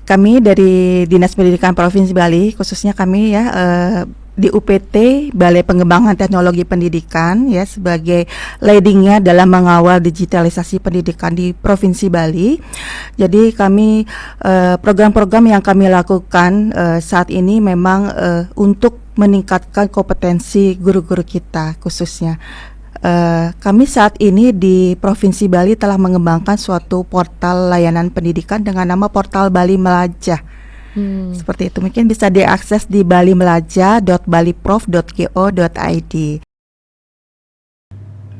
Kami dari Dinas Pendidikan Provinsi Bali, khususnya kami ya di UPT Balai Pengembangan Teknologi Pendidikan ya sebagai leadingnya dalam mengawal digitalisasi pendidikan di Provinsi Bali. Jadi kami program-program yang kami lakukan saat ini memang untuk meningkatkan kompetensi guru-guru kita khususnya. Kami saat ini di Provinsi Bali telah mengembangkan suatu portal layanan pendidikan dengan nama Portal Bali Melajah. Seperti itu, mungkin bisa diakses di balimelajah.baliprof.go.id.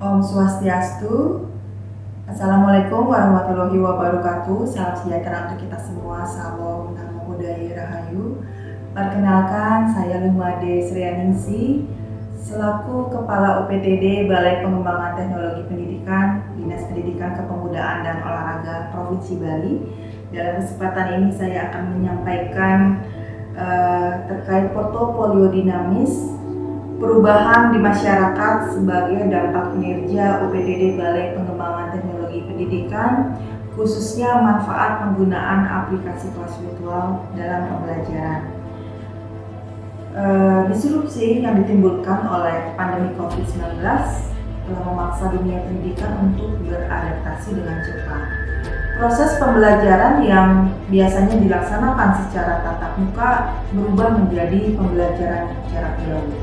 Om Swastiastu. Assalamualaikum warahmatullahi wabarakatuh. Salam sejahtera untuk kita semua. Salam Namo Buddhaya Rahayu. Perkenalkan, saya Lumade Srianingsi selaku Kepala UPTD Balai Pengembangan Teknologi Pendidikan Dinas Pendidikan Kepemudaan dan Olahraga Provinsi Bali. Dalam kesempatan ini saya akan menyampaikan terkait portofolio dinamis perubahan di masyarakat sebagai dampak kinerja UPTD Balai Pengembangan Teknologi Pendidikan, khususnya manfaat penggunaan aplikasi kelas virtual dalam pembelajaran. Disrupsi yang ditimbulkan oleh pandemi COVID-19 telah memaksa dunia pendidikan untuk beradaptasi dengan cepat. Proses pembelajaran yang biasanya dilaksanakan secara tatap muka berubah menjadi pembelajaran jarak jauh.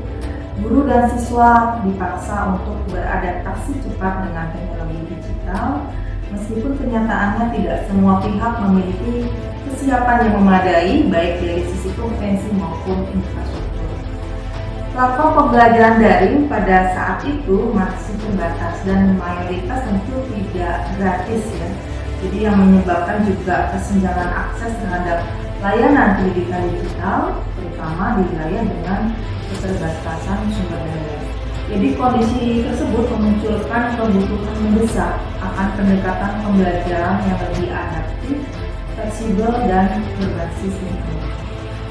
Guru dan siswa dipaksa untuk beradaptasi cepat dengan teknologi digital, meskipun kenyataannya tidak semua pihak memiliki kesiapan yang memadai baik dari sisi kompetensi maupun infrastruktur. Platform pembelajaran daring pada saat itu masih terbatas dan mayoritas tentu tidak gratis ya. Jadi yang menyebabkan juga kesenjangan akses terhadap layanan pendidikan digital, terutama di wilayah dengan keterbatasan sumber daya. Jadi kondisi tersebut memunculkan kebutuhan mendesak akan pendekatan pembelajaran yang lebih adaptif, fleksibel, dan berbasis lingkungan.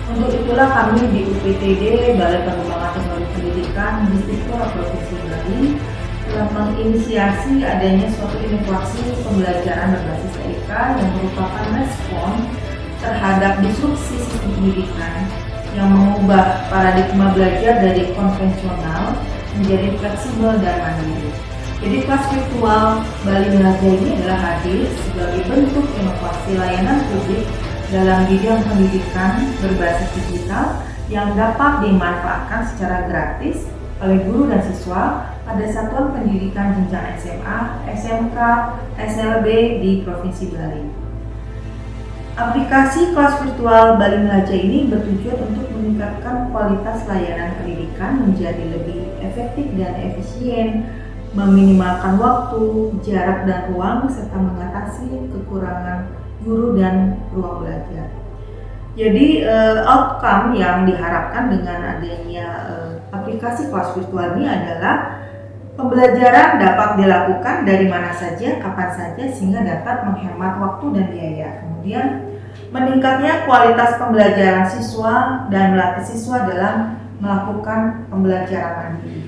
Untuk itulah kami di UPTD Balai Pengembangan Teknologi Pendidikan Distrik Provinsi Bali telah menginisiasi adanya suatu inovasi pembelajaran berbasis TIK yang merupakan respon terhadap disrupsi sistem pendidikan yang mengubah paradigma belajar dari konvensional menjadi fleksibel dan mandiri. Jadi kelas virtual Bali Melajah ini adalah hadir sebagai bentuk inovasi layanan publik dalam bidang pendidikan berbasis digital yang dapat dimanfaatkan secara gratis oleh guru dan siswa pada satuan pendidikan jenjang SMA, SMK, SLB di Provinsi Bali. Aplikasi kelas virtual Bali Melajah ini bertujuan untuk meningkatkan kualitas layanan pendidikan menjadi lebih efektif dan efisien, meminimalkan waktu, jarak dan ruang, serta mengatasi kekurangan guru dan ruang belajar. Jadi outcome yang diharapkan dengan adanya aplikasi kelas virtual ini adalah pembelajaran dapat dilakukan dari mana saja, kapan saja, sehingga dapat menghemat waktu dan biaya. Kemudian meningkatnya kualitas pembelajaran siswa dan melatih siswa dalam melakukan pembelajaran mandiri.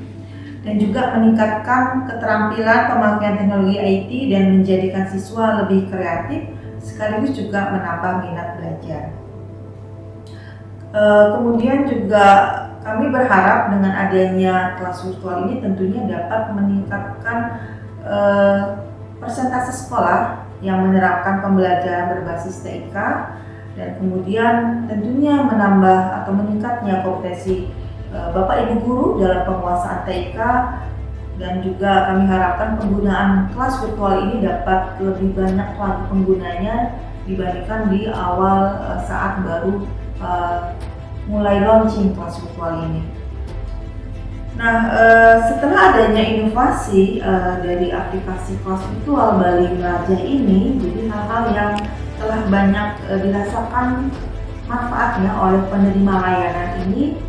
Dan juga meningkatkan keterampilan pemakaian teknologi IT dan menjadikan siswa lebih kreatif, sekaligus juga menambah minat belajar. Kemudian juga kami berharap dengan adanya kelas virtual ini tentunya dapat meningkatkan persentase sekolah yang menerapkan pembelajaran berbasis TIK dan kemudian tentunya menambah atau meningkatnya kompetensi Bapak Ibu guru dalam penguasaan TIK, dan juga kami harapkan penggunaan kelas virtual ini dapat lebih banyak lagi penggunanya dibandingkan di awal saat baru mulai launching kelas virtual ini. Nah, setelah adanya inovasi dari aplikasi kelas virtual Bali Melajah ini, jadi hal-hal yang telah banyak dirasakan manfaatnya oleh penerima layanan ini,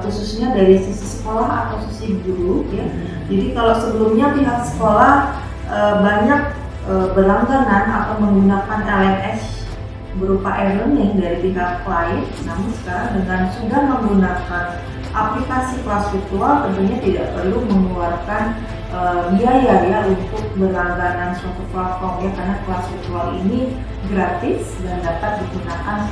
khususnya dari sisi sekolah atau sisi guru ya. Jadi kalau sebelumnya pihak sekolah banyak berlangganan atau menggunakan LMS berupa e-learning dari pihak klien, namun sekarang dengan sudah menggunakan aplikasi kelas virtual tentunya tidak perlu mengeluarkan biaya ya untuk berlangganan suatu platform ya, karena kelas virtual ini gratis dan dapat digunakan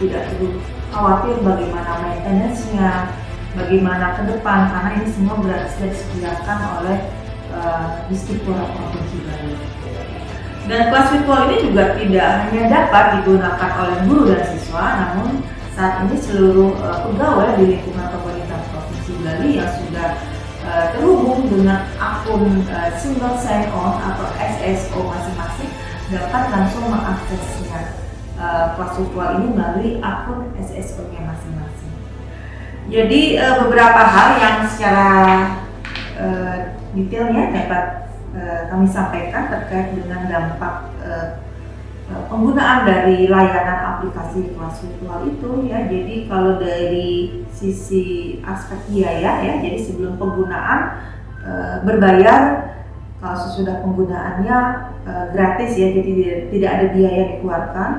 tidak perlu khawatir bagaimana maintenance-nya, bagaimana ke depan, karena ini semua sudah disediakan oleh Distipura Provinsi Bali. Dan kelas virtual ini juga tidak hanya dapat digunakan oleh guru dan siswa, namun saat ini seluruh pegawai di lingkungan pemerintah Provinsi Bali yang sudah terhubung dengan akun single sign-on atau SSO masing-masing dapat langsung mengaksesnya kelas virtual ini melalui akun SSO-nya masing-masing. Jadi beberapa hal yang secara detailnya dapat kami sampaikan terkait dengan dampak penggunaan dari layanan aplikasi kelas virtual itu ya. Jadi kalau dari sisi aspek biaya ya, jadi sebelum penggunaan berbayar, kalau sesudah penggunaannya gratis ya, jadi tidak ada biaya dikeluarkan.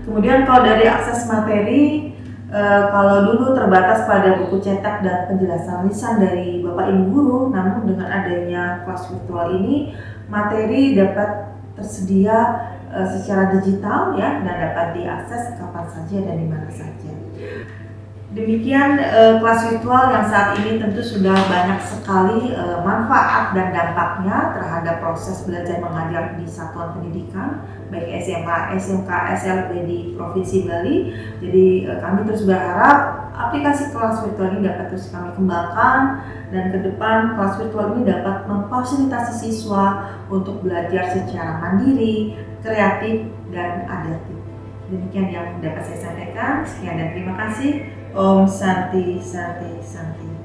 Kemudian kalau dari akses materi, kalau dulu terbatas pada buku cetak dan penjelasan lisan dari Bapak Ibu guru, namun dengan adanya kelas virtual ini materi dapat tersedia secara digital ya, dan dapat diakses kapan saja dan di mana saja. Demikian kelas virtual yang saat ini tentu sudah banyak sekali manfaat dan dampaknya terhadap proses belajar mengajar di satuan pendidikan baik SMA, SMK, SLB di Provinsi Bali. Jadi kami terus berharap aplikasi kelas virtual ini dapat terus kami kembangkan, dan ke depan kelas virtual ini dapat memfasilitasi siswa untuk belajar secara mandiri, kreatif, dan adaptif. Demikian yang dapat saya sampaikan. Sekian dan terima kasih. Om Santi Santi Santi.